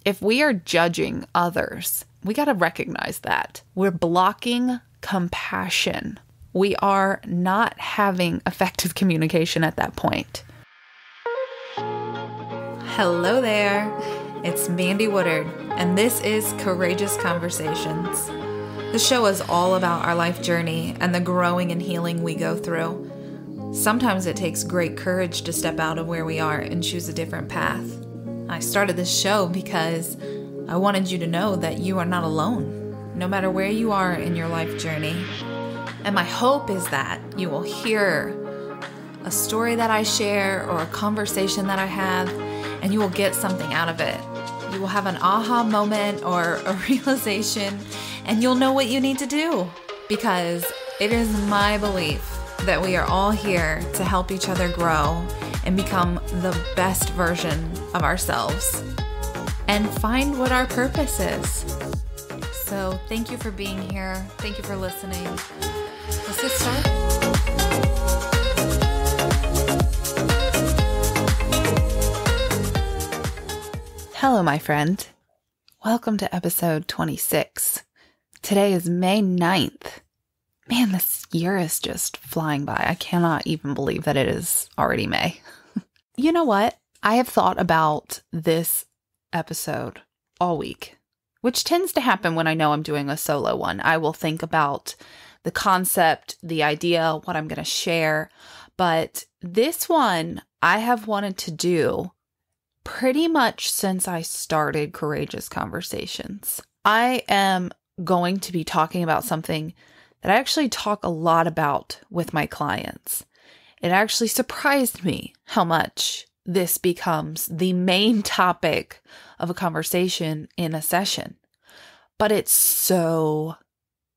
if we are judging others, we got to recognize that. We're blocking compassion. We are not having effective communication at that point. Hello there. It's Mandy Woodard, and this is Courageous Conversations. The show is all about our life journey and the growing and healing we go through. Sometimes it takes great courage to step out of where we are and choose a different path. I started this show because I wanted you to know that you are not alone, no matter where you are in your life journey. And my hope is that you will hear a story that I share or a conversation that I have, and you will get something out of it. You will have an aha moment or a realization, and you'll know what you need to do. Because it is my belief that we are all here to help each other grow and become the best version of ourselves and find what our purpose is. So thank you for being here. Thank you for listening. Let's get started. Hello, my friend. Welcome to episode 26. Today is May 9th. Man, this year is just flying by. I cannot even believe that it is already May. You know what? I have thought about this episode all week, which tends to happen when I know I'm doing a solo one. I will think about the concept, the idea, what I'm going to share. But this one I have wanted to do pretty much since I started Courageous Conversations. I am going to be talking about something that I actually talk a lot about with my clients. It actually surprised me how much this becomes the main topic of a conversation in a session. But it's so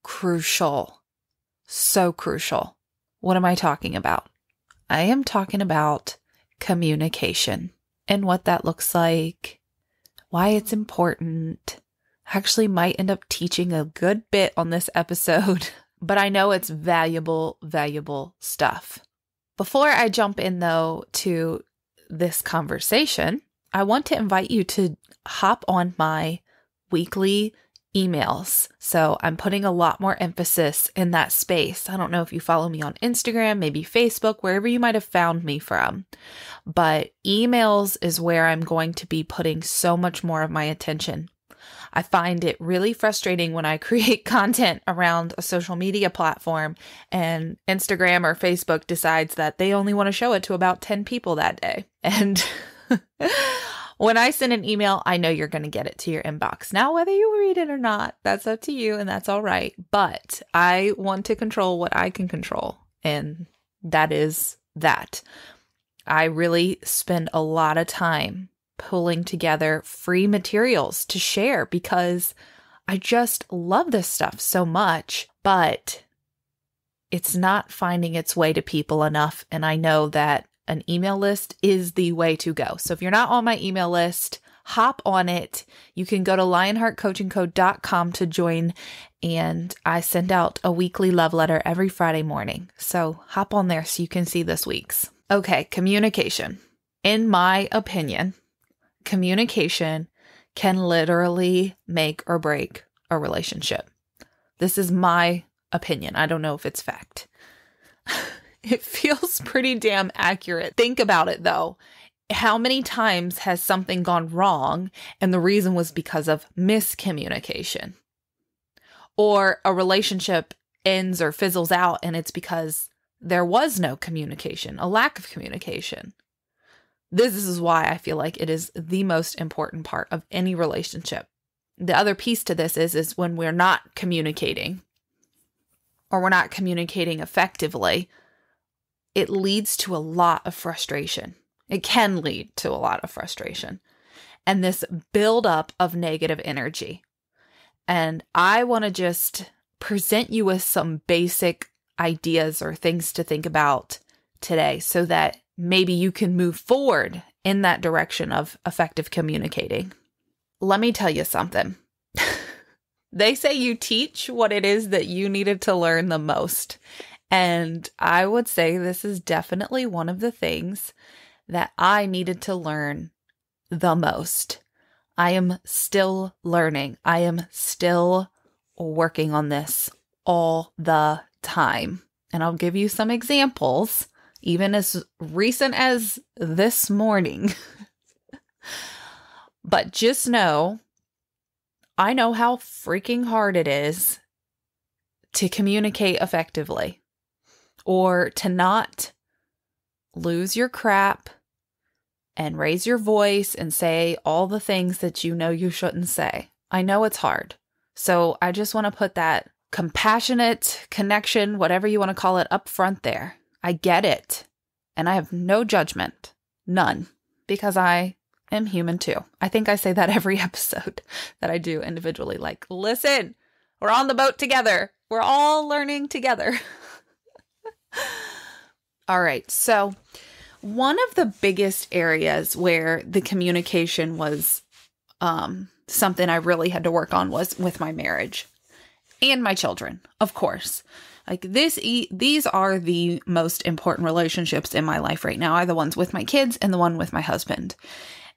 crucial. So crucial. What am I talking about? I am talking about communication and what that looks like, why it's important. I actually might end up teaching a good bit on this episode, but I know it's valuable, valuable stuff. Before I jump in, though, to this conversation, I want to invite you to hop on my weekly emails. So I'm putting a lot more emphasis in that space. I don't know if you follow me on Instagram, maybe Facebook, wherever you might have found me from. But emails is where I'm going to be putting so much more of my attention. I find it really frustrating when I create content around a social media platform and Instagram or Facebook decides that they only want to show it to about 10 people that day. And when I send an email, I know you're going to get it to your inbox. Now, whether you read it or not, that's up to you and that's all right. But I want to control what I can control. And that is that. I really spend a lot of time pulling together free materials to share because I just love this stuff so much, but it's not finding its way to people enough. And I know that an email list is the way to go. So if you're not on my email list, hop on it. You can go to lionheartcoachingco.com to join, and I send out a weekly love letter every Friday morning. So hop on there so you can see this week's. Okay, communication. In my opinion, communication can literally make or break a relationship. This is my opinion. I don't know if it's fact. It feels pretty damn accurate. Think about it though. How many times has something gone wrong and the reason was because of miscommunication? Or a relationship ends or fizzles out and it's because there was no communication, a lack of communication. This is why I feel like it is the most important part of any relationship. The other piece to this is when we're not communicating or we're not communicating effectively, it leads to a lot of frustration. It can lead to a lot of frustration and this buildup of negative energy. And I want to just present you with some basic ideas or things to think about today so that maybe you can move forward in that direction of effective communicating. Let me tell you something. They say you teach what it is that you needed to learn the most. And I would say this is definitely one of the things that I needed to learn the most. I am still learning. I am still working on this all the time. And I'll give you some examples, even as recent as this morning. But just know, I know how freaking hard it is to communicate effectively or to not lose your crap and raise your voice and say all the things that you know you shouldn't say. I know it's hard. So I just want to put that compassionate connection, whatever you want to call it, up front there. I get it. And I have no judgment. None. Because I am human too. I think I say that every episode that I do individually. Like, listen, we're on the boat together. We're all learning together. All right. So one of the biggest areas where the communication was something I really had to work on was with my marriage and my children, of course. Like these are the most important relationships in my life right now, are the ones with my kids and the one with my husband.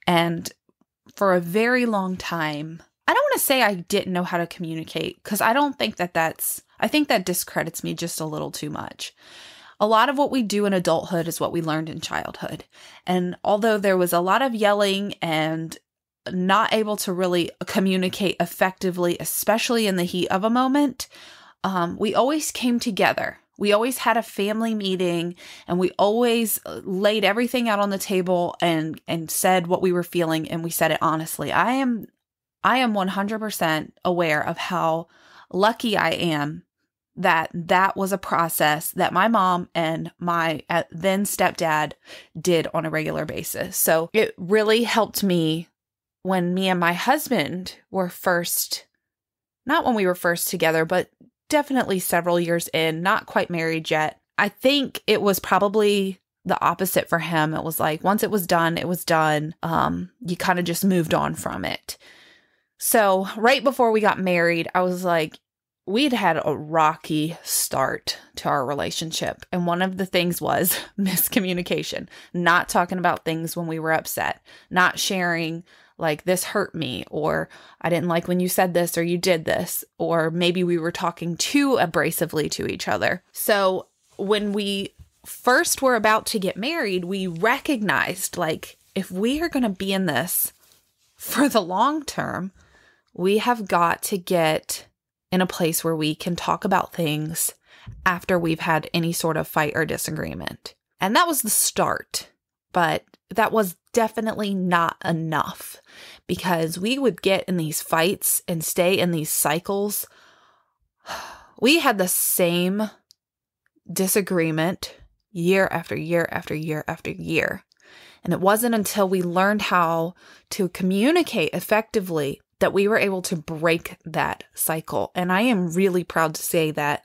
And for a very long time, I don't want to say I didn't know how to communicate, because I don't think I think that discredits me just a little too much. A lot of what we do in adulthood is what we learned in childhood. And although there was a lot of yelling and not able to really communicate effectively, especially in the heat of a moment, we always came together. We always had a family meeting, and we always laid everything out on the table and said what we were feeling, and we said it honestly. I am 100% aware of how lucky I am that was a process that my mom and my then stepdad did on a regular basis. So it really helped me when me and my husband were not when we were first together, but definitely several years in, not quite married yet. I think it was probably the opposite for him. It was like, once it was done, it was done. You kind of just moved on from it. So right before we got married, I was like, we'd had a rocky start to our relationship. And one of the things was miscommunication, not talking about things when we were upset, not sharing like, this hurt me, or I didn't like when you said this, or you did this, or maybe we were talking too abrasively to each other. So when we first were about to get married, we recognized, like, if we are going to be in this for the long term, we have got to get in a place where we can talk about things after we've had any sort of fight or disagreement. And that was the start, but that was definitely not enough, because we would get in these fights and stay in these cycles. We had the same disagreement year after year after year after year. And it wasn't until we learned how to communicate effectively that we were able to break that cycle. And I am really proud to say that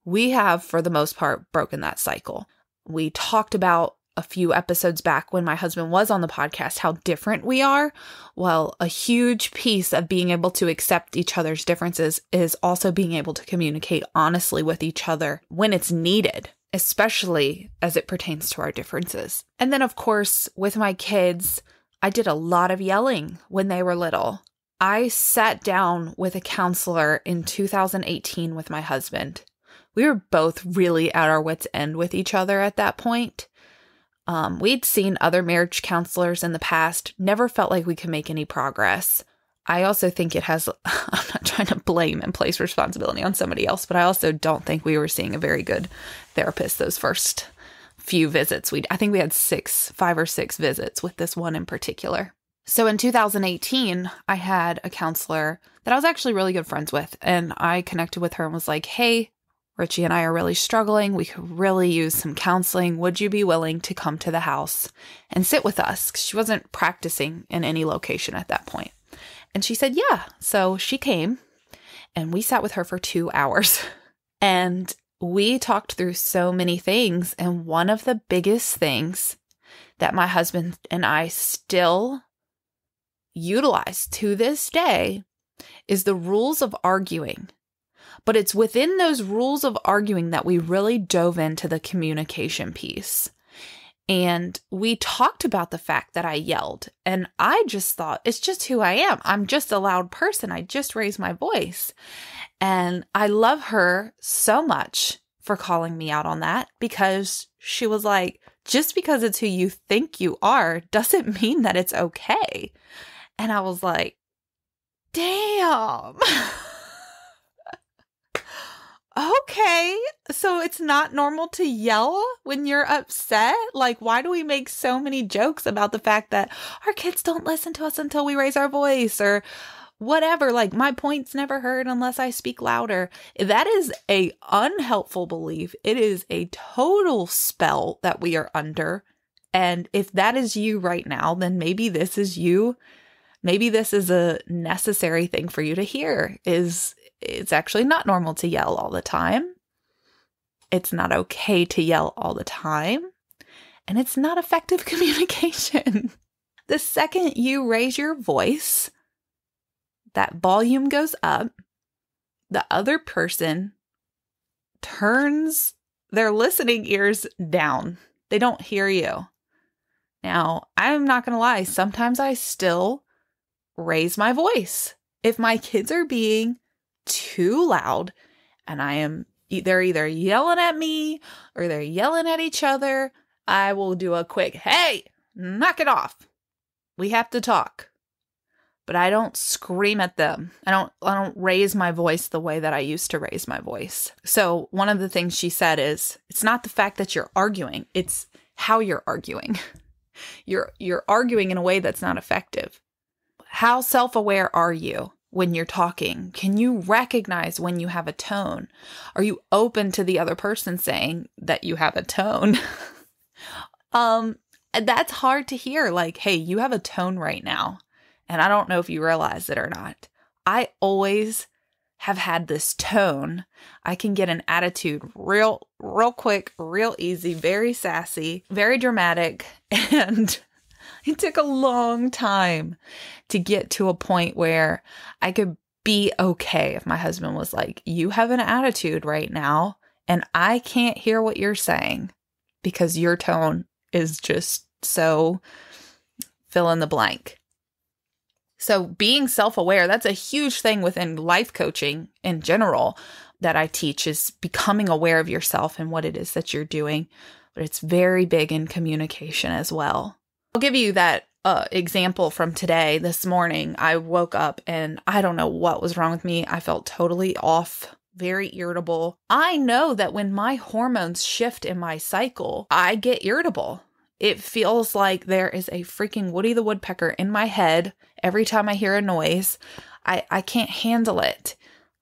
we have, for the most part, broken that cycle. We talked about a few episodes back when my husband was on the podcast how different we are. Well, a huge piece of being able to accept each other's differences is also being able to communicate honestly with each other when it's needed, especially as it pertains to our differences. And then, of course, with my kids, I did a lot of yelling when they were little. I sat down with a counselor in 2018 with my husband. We were both really at our wits' end with each other at that point. We'd seen other marriage counselors in the past, never felt like we could make any progress. I also think it has, I'm not trying to blame and place responsibility on somebody else, but I also don't think we were seeing a very good therapist those first few visits. I think we had 5 or 6 visits with this one in particular. So in 2018, I had a counselor that I was actually really good friends with, and I connected with her and was like, hey, Richie and I are really struggling. We could really use some counseling. Would you be willing to come to the house and sit with us? 'Cause she wasn't practicing in any location at that point. And she said, yeah. So she came and we sat with her for 2 hours and we talked through so many things. And one of the biggest things that my husband and I still utilize to this day is the rules of arguing. But it's within those rules of arguing that we really dove into the communication piece. And we talked about the fact that I yelled. And I just thought, it's just who I am. I'm just a loud person. I just raise my voice. And I love her so much for calling me out on that, because she was like, just because it's who you think you are doesn't mean that it's okay. And I was like, damn. Okay, so it's not normal to yell when you're upset? Like, why do we make so many jokes about the fact that our kids don't listen to us until we raise our voice or whatever? Like, my point's never heard unless I speak louder. That is a unhelpful belief. It is a total spell that we are under. And if that is you right now, then maybe this is you. Maybe this is a necessary thing for you to hear, is it's actually not normal to yell all the time. It's not okay to yell all the time. And it's not effective communication. The second you raise your voice, that volume goes up, the other person turns their listening ears down. They don't hear you. Now, I'm not going to lie. Sometimes I still raise my voice. If my kids are being too loud and they're either yelling at me or they're yelling at each other, I will do a quick, hey, knock it off. We have to talk. But I don't scream at them. I don't raise my voice the way that I used to raise my voice. So one of the things she said is, it's not the fact that you're arguing, it's how you're arguing. You're arguing in a way that's not effective. How self-aware are you when you're talking? Can you recognize when you have a tone? Are you open to the other person saying that you have a tone? That's hard to hear. Like, hey, you have a tone right now. And I don't know if you realize it or not. I always have had this tone. I can get an attitude real quick, real easy, very sassy, very dramatic. And it took a long time to get to a point where I could be okay if my husband was like, you have an attitude right now and I can't hear what you're saying because your tone is just so fill in the blank. So being self-aware, that's a huge thing within life coaching in general that I teach, is becoming aware of yourself and what it is that you're doing. But it's very big in communication as well. I'll give you that example from today. This morning, I woke up and I don't know what was wrong with me. I felt totally off, very irritable. I know that when my hormones shift in my cycle, I get irritable. It feels like there is a freaking Woody the Woodpecker in my head every time I hear a noise. I can't handle it.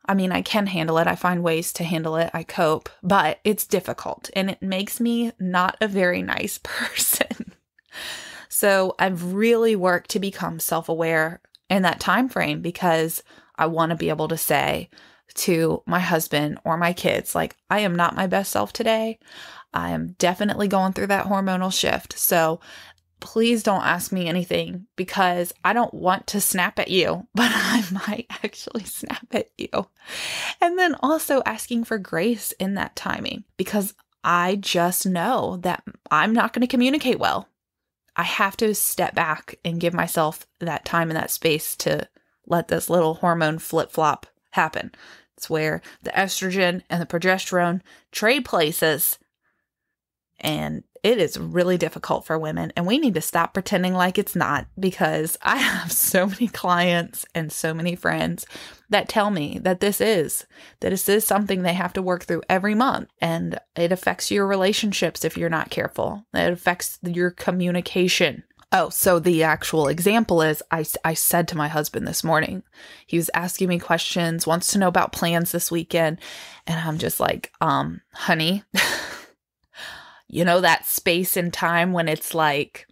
I mean, I can handle it. I find ways to handle it. I cope, but it's difficult and it makes me not a very nice person. So I've really worked to become self-aware in that time frame, because I want to be able to say to my husband or my kids, like, I am not my best self today. I am definitely going through that hormonal shift. So please don't ask me anything, because I don't want to snap at you, but I might actually snap at you. And then also asking for grace in that timing, because I just know that I'm not going to communicate well. I have to step back and give myself that time and that space to let this little hormone flip-flop happen. It's where the estrogen and the progesterone trade places. And it is really difficult for women. And we need to stop pretending like it's not, because I have so many clients and so many friends that tell me that this is something they have to work through every month. And it affects your relationships if you're not careful. It affects your communication. Oh, so the actual example is I said to my husband this morning, he was asking me questions, wants to know about plans this weekend. And I'm just like, honey, you know, that space and time when it's like,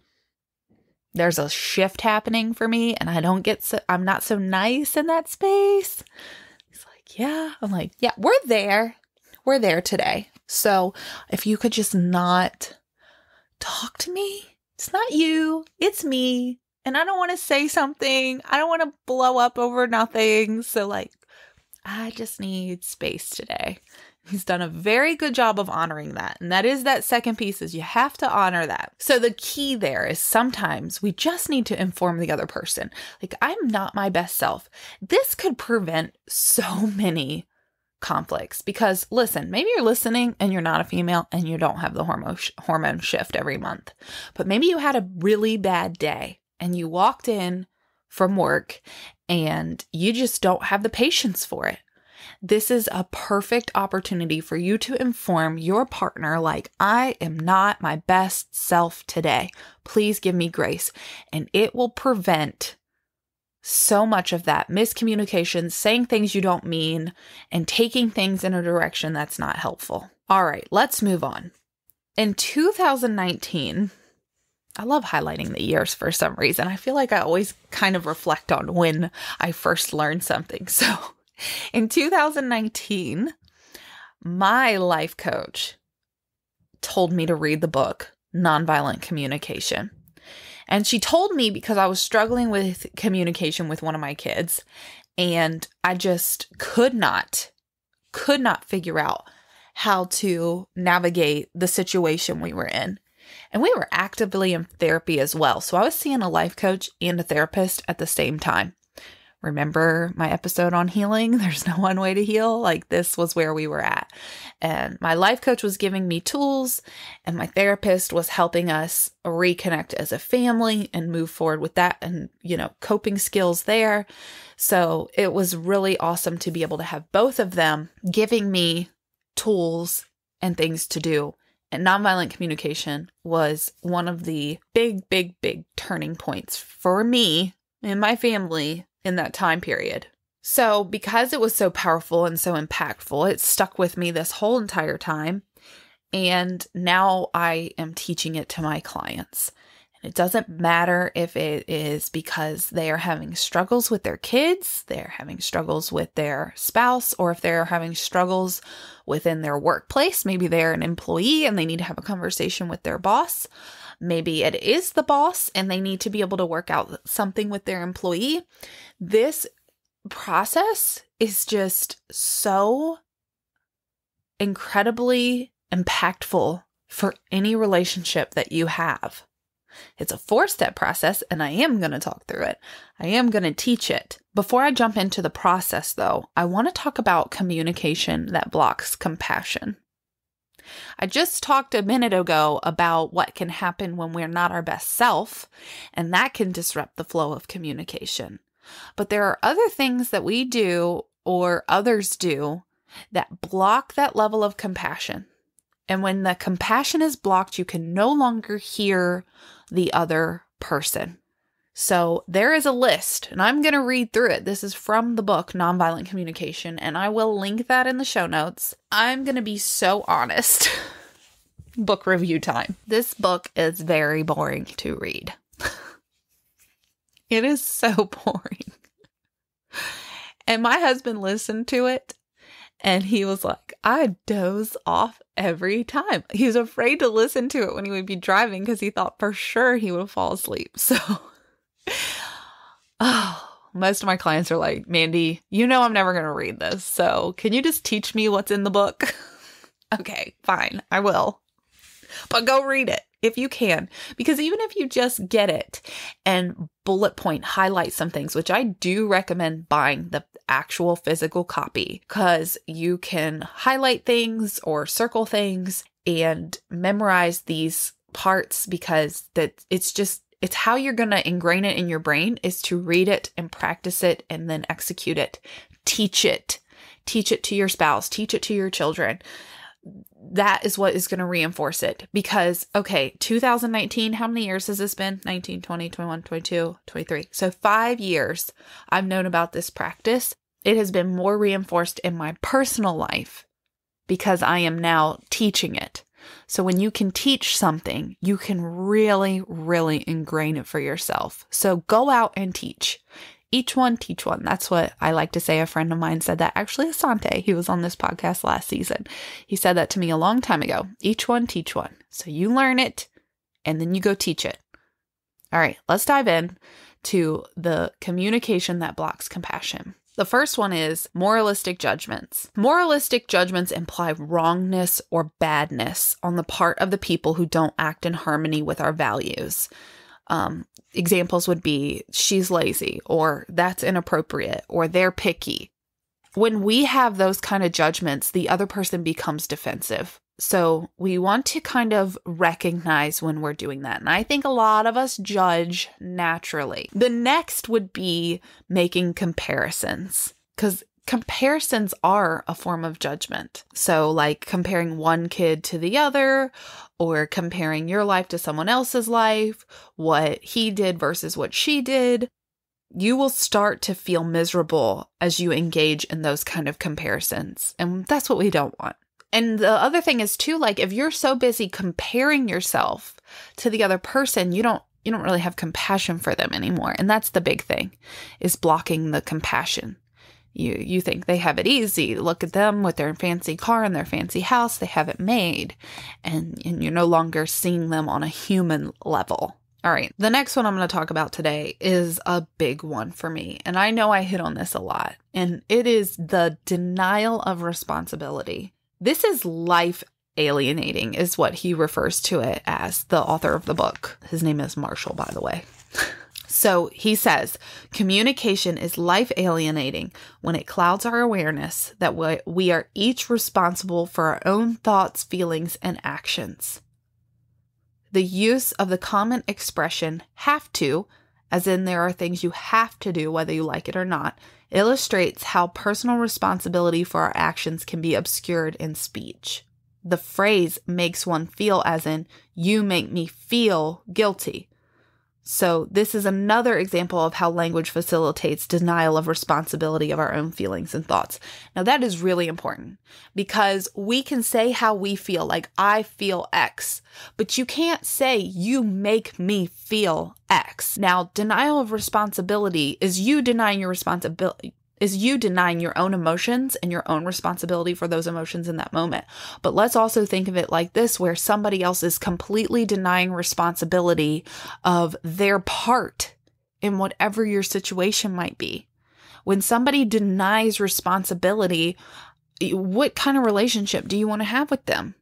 there's a shift happening for me and I'm not so nice in that space. He's like, yeah. I'm like, yeah, we're there. We're there today. So if you could just not talk to me. It's not you, it's me. And I don't want to say something. I don't want to blow up over nothing. So like, I just need space today. He's done a very good job of honoring that. And that is that second piece, is you have to honor that. So the key there is sometimes we just need to inform the other person. Like, I'm not my best self. This could prevent so many conflicts because, listen, maybe you're listening and you're not a female and you don't have the hormone shift every month. But maybe you had a really bad day and you walked in from work and you just don't have the patience for it. This is a perfect opportunity for you to inform your partner, like, I am not my best self today. Please give me grace. And it will prevent so much of that miscommunication, saying things you don't mean, and taking things in a direction that's not helpful. All right, let's move on. In 2019, I love highlighting the years for some reason. I feel like I always kind of reflect on when I first learned something. So in 2019, my life coach told me to read the book, Nonviolent Communication. And she told me because I was struggling with communication with one of my kids, and I just could not figure out how to navigate the situation we were in. And we were actively in therapy as well. So I was seeing a life coach and a therapist at the same time. Remember my episode on healing? There's no one way to heal. Like, this was where we were at. And my life coach was giving me tools, and my therapist was helping us reconnect as a family and move forward with that and, coping skills there. So it was really awesome to be able to have both of them giving me tools and things to do. And nonviolent communication was one of the big turning points for me and my family in that time period. So because it was so powerful and so impactful, it stuck with me this whole entire time. And now I am teaching it to my clients. And it doesn't matter if it is because they are having struggles with their kids, they're having struggles with their spouse, or if they're having struggles within their workplace. Maybe they're an employee and they need to have a conversation with their boss. Maybe it is the boss and they need to be able to work out something with their employee. This process is just so incredibly impactful for any relationship that you have. It's a 4-step process, and I am going to talk through it. I am going to teach it. Before I jump into the process, though, I want to talk about communication that blocks compassion. I just talked a minute ago about what can happen when we're not our best self, and that can disrupt the flow of communication. But there are other things that we do or others do that block that level of compassion. And when the compassion is blocked, you can no longer hear the other person. So there is a list, and I'm going to read through it. This is from the book, Nonviolent Communication, and I will link that in the show notes. I'm going to be so honest. Book review time. This book is very boring to read. It is so boring. And my husband listened to it, and he was like, I doze off every time. He was afraid to listen to it when he would be driving because he thought for sure he would fall asleep. So, most of my clients are like, Mandy, I'm never going to read this. So can you just teach me what's in the book? Okay, fine, I will. But go read it if you can. Because even if you just get it and bullet point, highlight some things, which I do recommend buying the actual physical copy, because you can highlight things or circle things and memorize these parts, because it's how you're going to ingrain it in your brain, is to read it and practice it and then execute it. Teach it to your spouse, teach it to your children. That is what is going to reinforce it. Because, 2019, how many years has this been? 19, 20, 21, 22, 23. So 5 years I've known about this practice. It has been more reinforced in my personal life because I am now teaching it. So when you can teach something, you can really, really ingrain it for yourself. So go out and teach. Each one, teach one. That's what I like to say. A friend of mine said that. Actually, Asante, he was on this podcast last season. He said that to me a long time ago. Each one, teach one. So you learn it, and then you go teach it. All right, let's dive in to the communication that blocks compassion. The first one is moralistic judgments. Moralistic judgments imply wrongness or badness on the part of the people who don't act in harmony with our values. Examples would be, she's lazy, or that's inappropriate, or they're picky. When we have those kind of judgments, the other person becomes defensive. So we want to kind of recognize when we're doing that. And I think a lot of us judge naturally. The next would be making comparisons, because comparisons are a form of judgment. So like comparing one kid to the other, or comparing your life to someone else's life, what he did versus what she did. You will start to feel miserable as you engage in those kind of comparisons. And that's what we don't want. And the other thing is too, like if you're so busy comparing yourself to the other person, you don't really have compassion for them anymore. And that's the big thing, is blocking the compassion. You think they have it easy. Look at them with their fancy car and their fancy house. They have it made. And you're no longer seeing them on a human level. All right. The next one I'm going to talk about today is a big one for me. And I know I hit on this a lot. And it is the denial of responsibility. This is life alienating, is what he refers to it as, the author of the book. His name is Marshall, by the way. So he says, communication is life alienating when it clouds our awareness that we are each responsible for our own thoughts, feelings, and actions. The use of the common expression have to, as in there are things you have to do whether you like it or not, illustrates how personal responsibility for our actions can be obscured in speech. The phrase makes one feel as in, you make me feel guilty. So this is another example of how language facilitates denial of responsibility of our own feelings and thoughts. Now that is really important, because we can say how we feel, like I feel X, but you can't say you make me feel X. Now, denial of responsibility is you denying your responsibility, is you denying your own emotions and your own responsibility for those emotions in that moment. But let's also think of it like this, where somebody else is completely denying responsibility of their part in whatever your situation might be. When somebody denies responsibility, what kind of relationship do you want to have with them?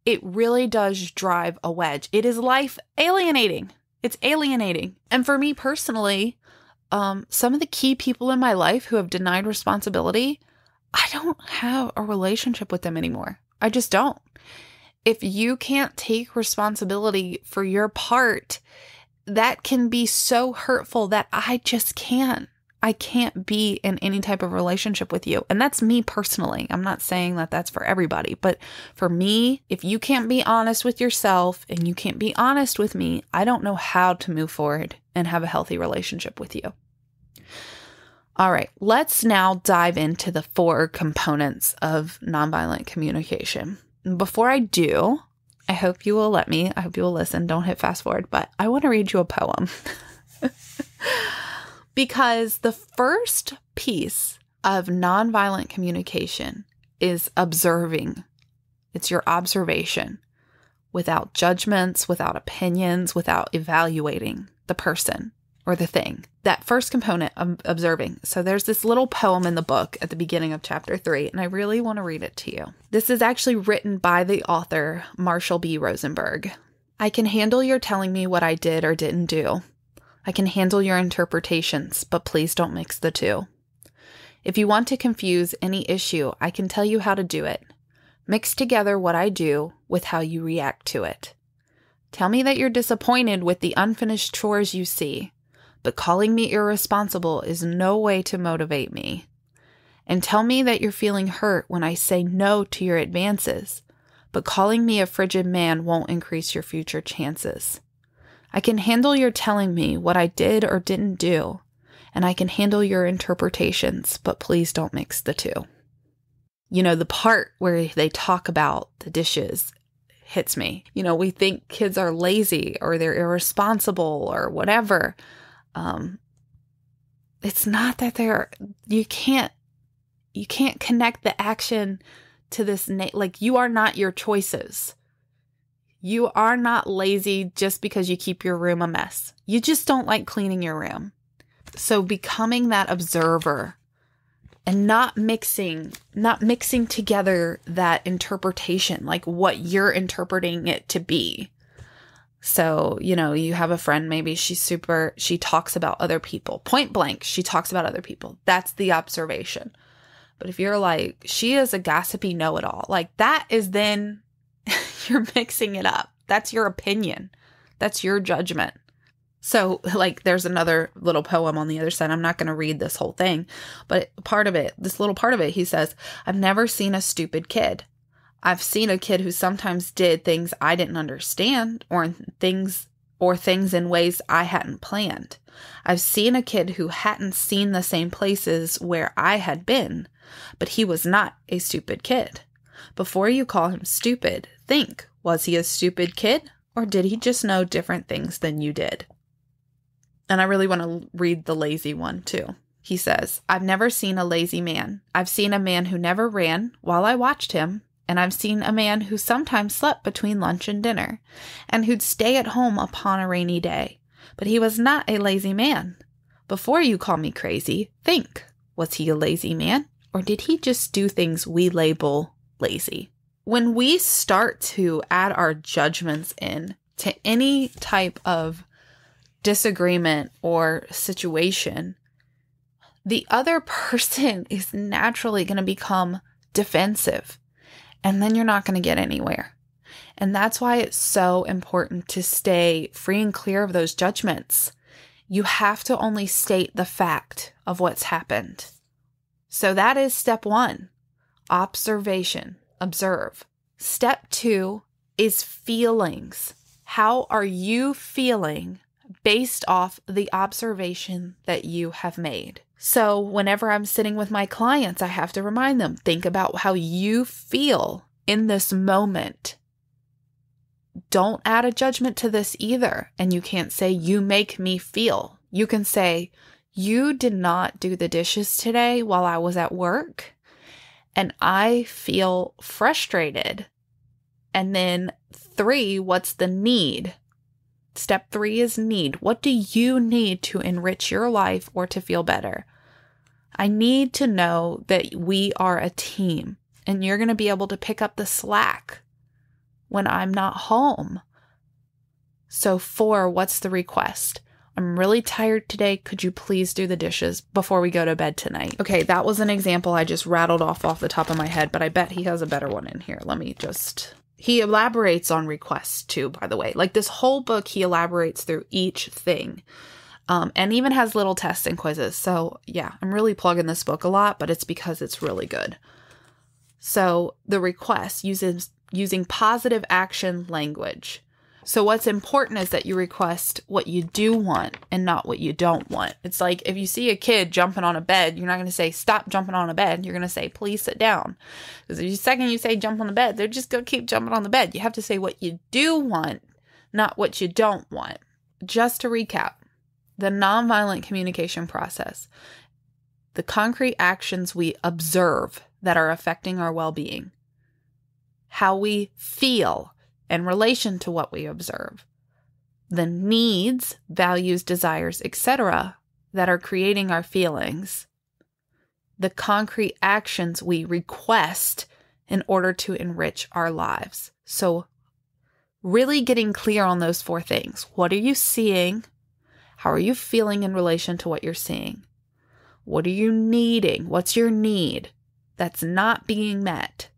It really does drive a wedge. It is life alienating. It's alienating. And for me personally, some of the key people in my life who have denied responsibility, I don't have a relationship with them anymore. I just don't. If you can't take responsibility for your part, that can be so hurtful that I just can't. I can't be in any type of relationship with you. And that's me personally. I'm not saying that that's for everybody. But for me, if you can't be honest with yourself and you can't be honest with me, I don't know how to move forward and have a healthy relationship with you. All right, let's now dive into the 4 components of nonviolent communication. Before I do, I hope you will listen. Don't hit fast forward, but I want to read you a poem. Because the first piece of nonviolent communication is observing. It's your observation, without judgments, without opinions, without evaluating the person or the thing. That first component of observing. So there's this little poem in the book at the beginning of chapter 3, and I really want to read it to you. This is actually written by the author, Marshall B. Rosenberg. I can handle your telling me what I did or didn't do. I can handle your interpretations, but please don't mix the two. If you want to confuse any issue, I can tell you how to do it. Mix together what I do with how you react to it. Tell me that you're disappointed with the unfinished chores you see, but calling me irresponsible is no way to motivate me. And tell me that you're feeling hurt when I say no to your advances, but calling me a frigid man won't increase your future chances. I can handle your telling me what I did or didn't do, and I can handle your interpretations, but please don't mix the two. You know, the part where they talk about the dishes hits me. You know, we think kids are lazy or they're irresponsible or whatever. It's not that you can't connect the action to this, like you are not your choices. You are not lazy just because you keep your room a mess. You just don't like cleaning your room. So becoming that observer and not mixing together that interpretation, like what you're interpreting it to be. So, you have a friend, maybe she talks about other people. Point blank, she talks about other people. That's the observation. But if you're like, she is a gossipy know-it-all, like that is then you're mixing it up. That's your opinion. That's your judgment. So like there's another little poem on the other side. I'm not going to read this whole thing, but this little part of it, he says, I've never seen a stupid kid. I've seen a kid who sometimes did things I didn't understand or things in ways I hadn't planned. I've seen a kid who hadn't seen the same places where I had been, but he was not a stupid kid. Before you call him stupid, think, was he a stupid kid or did he just know different things than you did? And I really want to read the lazy one too. He says, I've never seen a lazy man. I've seen a man who never ran while I watched him. And I've seen a man who sometimes slept between lunch and dinner, and who'd stay at home upon a rainy day. But he was not a lazy man. Before you call me crazy, think, was he a lazy man? Or did he just do things we label lazy? When we start to add our judgments in to any type of disagreement or situation, the other person is naturally going to become defensive. And then you're not going to get anywhere. And that's why it's so important to stay free and clear of those judgments. You have to only state the fact of what's happened. So that is step 1, observation, observe. Step 2 is feelings. How are you feeling based off the observation that you have made? So whenever I'm sitting with my clients, I have to remind them, think about how you feel in this moment. Don't add a judgment to this either. And you can't say, you make me feel. You can say, you did not do the dishes today while I was at work, and I feel frustrated. And then 3, what's the need? Step 3 is need. What do you need to enrich your life or to feel better? I need to know that we are a team and you're going to be able to pick up the slack when I'm not home. So 4, what's the request? I'm really tired today. Could you please do the dishes before we go to bed tonight? Okay, that was an example I just rattled off the top of my head, but I bet he has a better one in here. He elaborates on requests too, by the way. Like this whole book, he elaborates through each thing. And even has little tests and quizzes. So yeah, I'm really plugging this book a lot, but it's because it's really good. So the request using positive action language. So what's important is that you request what you do want and not what you don't want. It's like if you see a kid jumping on a bed, you're not going to say, stop jumping on a bed. You're going to say, please sit down. Because the second you say jump on the bed, they're just going to keep jumping on the bed. You have to say what you do want, not what you don't want. Just to recap, the nonviolent communication process, the concrete actions we observe that are affecting our well-being, how we feel in relation to what we observe, the needs, values, desires, etc. that are creating our feelings, the concrete actions we request in order to enrich our lives. So really getting clear on those 4 things. What are you seeing? How are you feeling in relation to what you're seeing? What are you needing? What's your need that's not being met?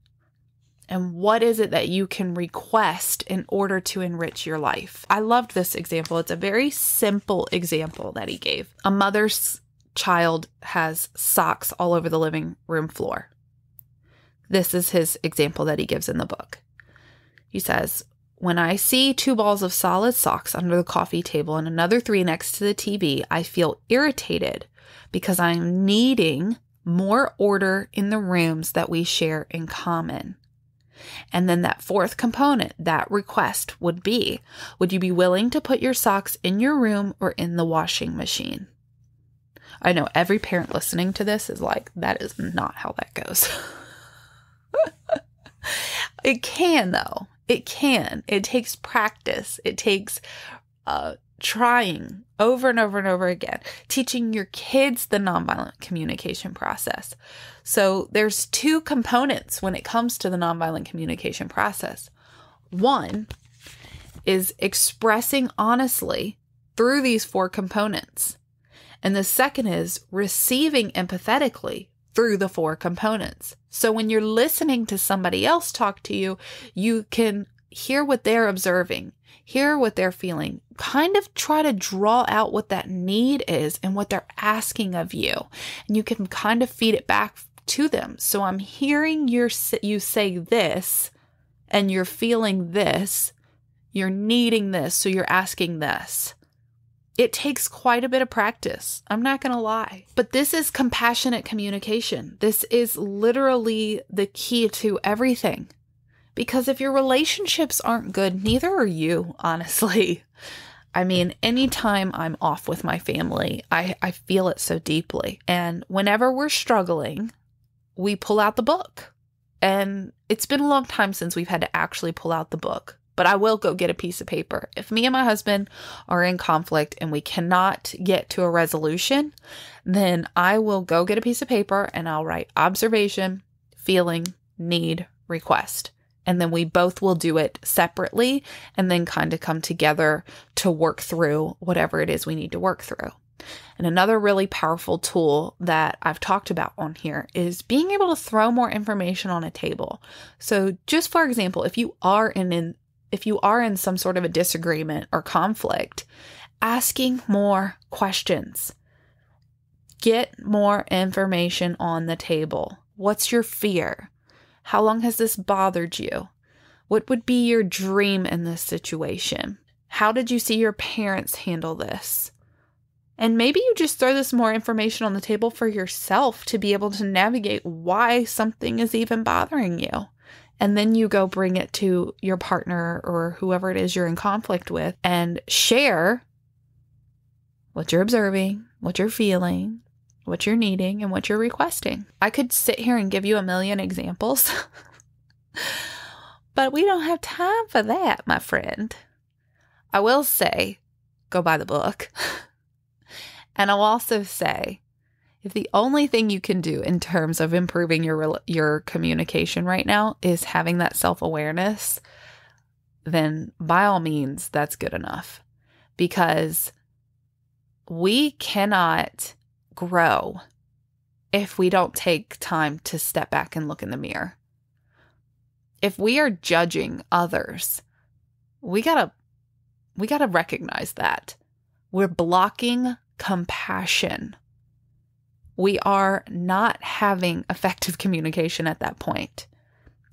And what is it that you can request in order to enrich your life? I loved this example. It's a very simple example that he gave. A mother's child has socks all over the living room floor. This is his example that he gives in the book. He says, when I see 2 balls of solid socks under the coffee table and another 3 next to the TV, I feel irritated because I'm needing more order in the rooms that we share in common. And then that 4th component, that request would be, would you be willing to put your socks in your room or in the washing machine? I know every parent listening to this is like, that is not how that goes. It can though. It can. It takes practice. It takes trying over and over and over again, teaching your kids the nonviolent communication process. So there's two components when it comes to the nonviolent communication process. One is expressing honestly through these four components. And the second is receiving empathetically through the four components. So when you're listening to somebody else talk to you, you can hear what they're observing, hear what they're feeling, kind of try to draw out what that need is and what they're asking of you. And you can kind of feed it back to them. So I'm hearing you say this, and you're feeling this, you're needing this, so you're asking this. It takes quite a bit of practice. I'm not going to lie. But this is compassionate communication. This is literally the key to everything. Because if your relationships aren't good, neither are you, honestly. I mean, anytime I'm off with my family, I feel it so deeply. And whenever we're struggling, we pull out the book. And it's been a long time since we've had to actually pull out the book. But I will go get a piece of paper. If me and my husband are in conflict and we cannot get to a resolution, then I will go get a piece of paper and I'll write observation, feeling, need, request. And then we both will do it separately and then kind of come together to work through whatever it is we need to work through. And another really powerful tool that I've talked about on here is being able to throw more information on a table. So just for example, if you are in some sort of a disagreement or conflict, asking more questions. Get more information on the table. What's your fear? How long has this bothered you? What would be your dream in this situation? How did you see your parents handle this? And maybe you just throw this more information on the table for yourself to be able to navigate why something is even bothering you. And then you go bring it to your partner or whoever it is you're in conflict with and share what you're observing, what you're feeling, what you're needing, and what you're requesting. I could sit here and give you a million examples, but we don't have time for that, my friend. I will say, go buy the book. And I'll also say, if the only thing you can do in terms of improving your communication right now is having that self-awareness, then by all means, that's good enough. Because we cannot grow if we don't take time to step back and look in the mirror. If we are judging others, we gotta recognize that. We're blocking compassion. We are not having effective communication at that point.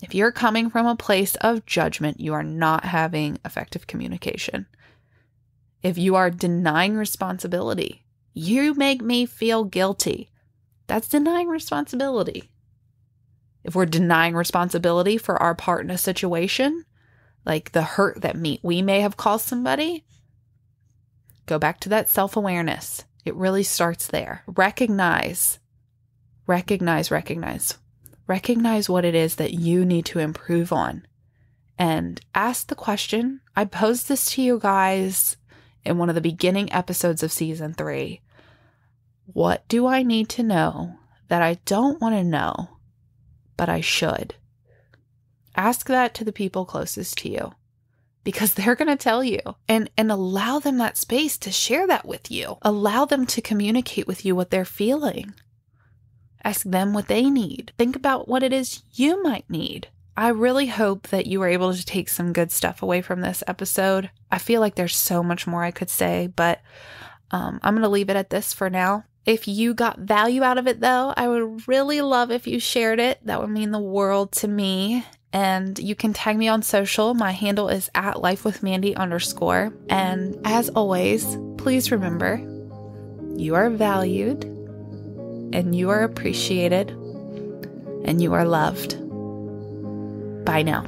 If you're coming from a place of judgment, you are not having effective communication. If you are denying responsibility, you make me feel guilty. That's denying responsibility. If we're denying responsibility for our part in a situation, like the hurt that we may have caused somebody, go back to that self-awareness. It really starts there. Recognize what it is that you need to improve on. And ask the question. I posed this to you guys in one of the beginning episodes of season 3. What do I need to know that I don't want to know, but I should? Ask that to the people closest to you. Because they're going to tell you, and allow them that space to share that with you. Allow them to communicate with you what they're feeling. Ask them what they need. Think about what it is you might need. I really hope that you were able to take some good stuff away from this episode. I feel like there's so much more I could say, but I'm going to leave it at this for now. If you got value out of it, though, I would really love if you shared it. That would mean the world to me. And you can tag me on social. My handle is @lifewithmandy_. And as always, please remember, you are valued and you are appreciated and you are loved. Bye now.